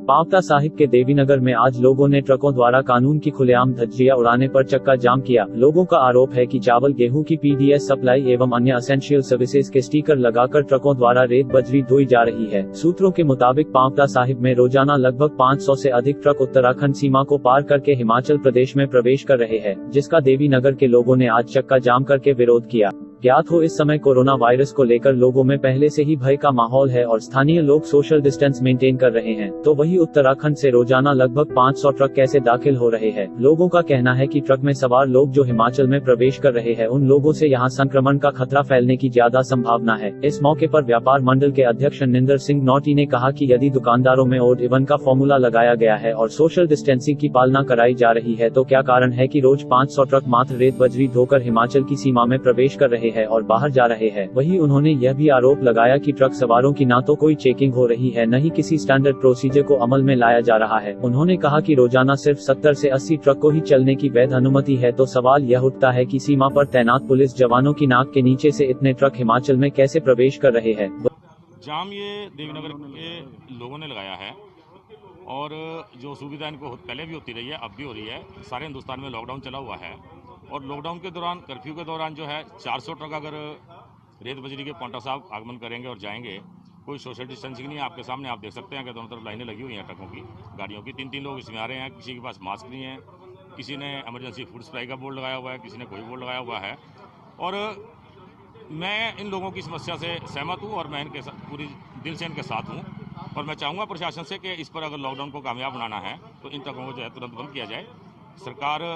पांवटा साहिब के देवीनगर में आज लोगों ने ट्रकों द्वारा कानून की खुलेआम धज्जियां उड़ाने पर चक्का जाम किया। लोगों का आरोप है कि चावल गेहूं की पीडीएस सप्लाई एवं अन्य एसेंशियल सर्विसेज के स्टिकर लगाकर ट्रकों द्वारा रेत बजरी ढोई जा रही है। सूत्रों के मुताबिक पांवटा साहिब में रोजाना लगभग 500 से अधिक ट्रक उत्तराखंड सीमा को पार करके हिमाचल प्रदेश में प्रवेश कर रहे हैं, जिसका देवीनगर के लोगों ने आज चक्का जाम करके विरोध किया। ज्ञात हो, इस समय कोरोना वायरस को लेकर लोगों में पहले से ही भय का माहौल है और स्थानीय लोग सोशल डिस्टेंस मेंटेन कर रहे हैं, तो वही उत्तराखंड से रोजाना लगभग 500 ट्रक कैसे दाखिल हो रहे हैं। लोगों का कहना है कि ट्रक में सवार लोग जो हिमाचल में प्रवेश कर रहे हैं, उन लोगों से यहां संक्रमण का खतरा फैलने की ज्यादा संभावना है। इस मौके पर व्यापार मंडल के अध्यक्ष निंदर सिंह नौटी ने कहा कि यदि दुकानदारों में ओड इवन का फॉर्मूला लगाया गया है और सोशल डिस्टेंसिंग की पालना कराई जा रही है, तो क्या कारण है कि रोज 500 ट्रक मात्र रेत बजरी ढोकर हिमाचल की सीमा में प्रवेश कर रहे हैं और बाहर जा रहे हैं। वहीं उन्होंने यह भी आरोप लगाया कि ट्रक सवारों की न तो कोई चेकिंग हो रही है, न ही किसी स्टैंडर्ड प्रोसीजर को अमल में लाया जा रहा है। उन्होंने कहा कि रोजाना सिर्फ 70 से 80 ट्रक को ही चलने की वैध अनुमति है, तो सवाल यह उठता है कि सीमा पर तैनात पुलिस जवानों की नाक के नीचे से इतने ट्रक हिमाचल में कैसे प्रवेश कर रहे हैं। जाम ये देवीनगर के लोगों ने लगाया है और जो सुविधा इनको पहले भी होती रही है, अब भी हो रही है। सारे हिंदुस्तान में लॉकडाउन चला हुआ है और लॉकडाउन के दौरान, कर्फ्यू के दौरान जो है 400 ट्रक अगर रेत बजरी के पांवटा साहब आगमन करेंगे और जाएंगे, कोई सोशल डिस्टेंसिंग नहीं है। आपके सामने आप देख सकते हैं कि दोनों तरफ लाइनें लगी हुई हैं ट्रकों की, गाड़ियों की। 3-3 लोग इसमें आ रहे हैं। किसी के पास मास्क नहीं है, किसी ने इमरजेंसी फूड सप्लाई का बोर्ड लगाया हुआ है, किसी ने कोई बोर्ड लगाया हुआ है। और मैं इन लोगों की समस्या से सहमत हूँ और मैं इनके पूरी दिल से इनके साथ हूँ और मैं चाहूँगा प्रशासन से कि इस पर अगर लॉकडाउन को कामयाब बनाना है तो इन ट्रकों को जो है तुरंत बंद किया जाए। सरकार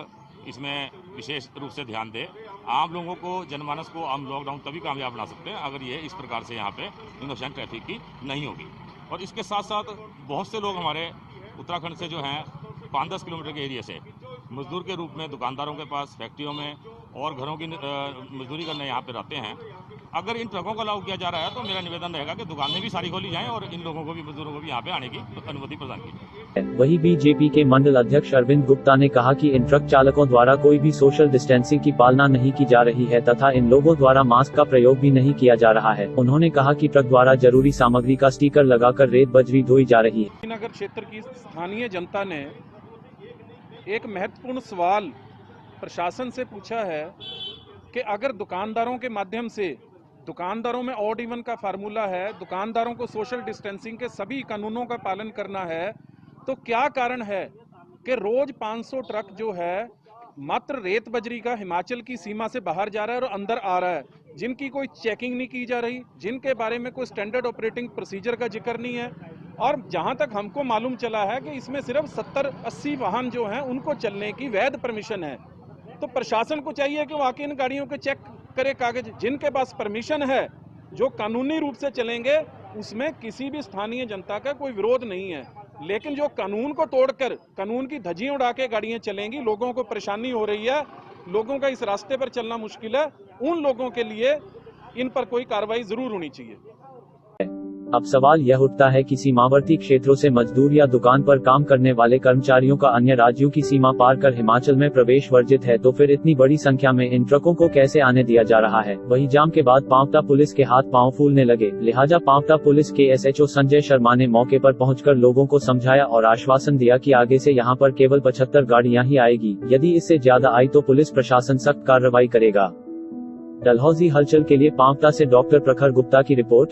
इसमें विशेष रूप से ध्यान दे। आम लोगों को, जनमानस को हम लॉकडाउन तभी कामयाब बना सकते हैं अगर ये इस प्रकार से यहाँ पे इनोसेंट ट्रैफिक की नहीं होगी। और इसके साथ साथ बहुत से लोग हमारे उत्तराखंड से जो हैं 5-10 किलोमीटर के एरिया से मजदूर के रूप में दुकानदारों के पास, फैक्ट्रियों में और घरों की मजदूरी करने यहाँ पे रहते हैं। अगर इन ट्रकों को लागू किया जा रहा है तो मेरा निवेदन रहेगा कि दुकानें भी सारी खोली जाएं और इन लोगों को भी, मजदूरों को भी यहाँ पे आने की अनुमति प्रदान की जाए। वही बीजेपी के मंडल अध्यक्ष अरविंद गुप्ता ने कहा कि इन ट्रक चालकों द्वारा कोई भी सोशल डिस्टेंसिंग की पालना नहीं की जा रही है तथा इन लोगों द्वारा मास्क का प्रयोग भी नहीं किया जा रहा है। उन्होंने कहा कि ट्रक द्वारा जरूरी सामग्री का स्टिकर लगाकर रेत बजरी ढोई जा रही है। नगर क्षेत्र की स्थानीय जनता ने एक महत्वपूर्ण सवाल प्रशासन से पूछा है कि अगर दुकानदारों के माध्यम से, दुकानदारों में ऑड इवन का फार्मूला है, दुकानदारों को सोशल डिस्टेंसिंग के सभी कानूनों का पालन करना है, तो क्या कारण है कि रोज 500 ट्रक जो है मात्र रेत बजरी का हिमाचल की सीमा से बाहर जा रहा है और अंदर आ रहा है, जिनकी कोई चेकिंग नहीं की जा रही, जिनके बारे में कोई स्टैंडर्ड ऑपरेटिंग प्रोसीजर का जिक्र नहीं है। और जहां तक हमको मालूम चला है कि इसमें सिर्फ 70-80 वाहन जो हैं उनको चलने की वैध परमिशन है। तो प्रशासन को चाहिए कि वो आके इन गाड़ियों के चेक करे कागज। जिनके पास परमिशन है, जो कानूनी रूप से चलेंगे, उसमें किसी भी स्थानीय जनता का कोई विरोध नहीं है। लेकिन जो कानून को तोड़कर, कानून की धज्जियां उड़ा के गाड़ियां चलेंगी, लोगों को परेशानी हो रही है, लोगों का इस रास्ते पर चलना मुश्किल है, उन लोगों के लिए इन पर कोई कार्रवाई जरूर होनी चाहिए। अब सवाल यह उठता है कि सीमावर्ती क्षेत्रों से मजदूर या दुकान पर काम करने वाले कर्मचारियों का अन्य राज्यों की सीमा पार कर हिमाचल में प्रवेश वर्जित है, तो फिर इतनी बड़ी संख्या में इन ट्रकों को कैसे आने दिया जा रहा है। वही जाम के बाद पांवटा पुलिस के हाथ पांव फूलने लगे, लिहाजा पांवटा पुलिस के एसएचओ संजय शर्मा ने मौके पर पहुंचकर लोगों को समझाया और आश्वासन दिया कि आगे से यहां पर केवल 75 गाड़ियां ही आएगी, यदि इससे ज्यादा आई तो पुलिस प्रशासन सख्त कार्रवाई करेगा। डलहौजी हलचल के लिए पांवटा से डॉक्टर प्रखर गुप्ता की रिपोर्ट।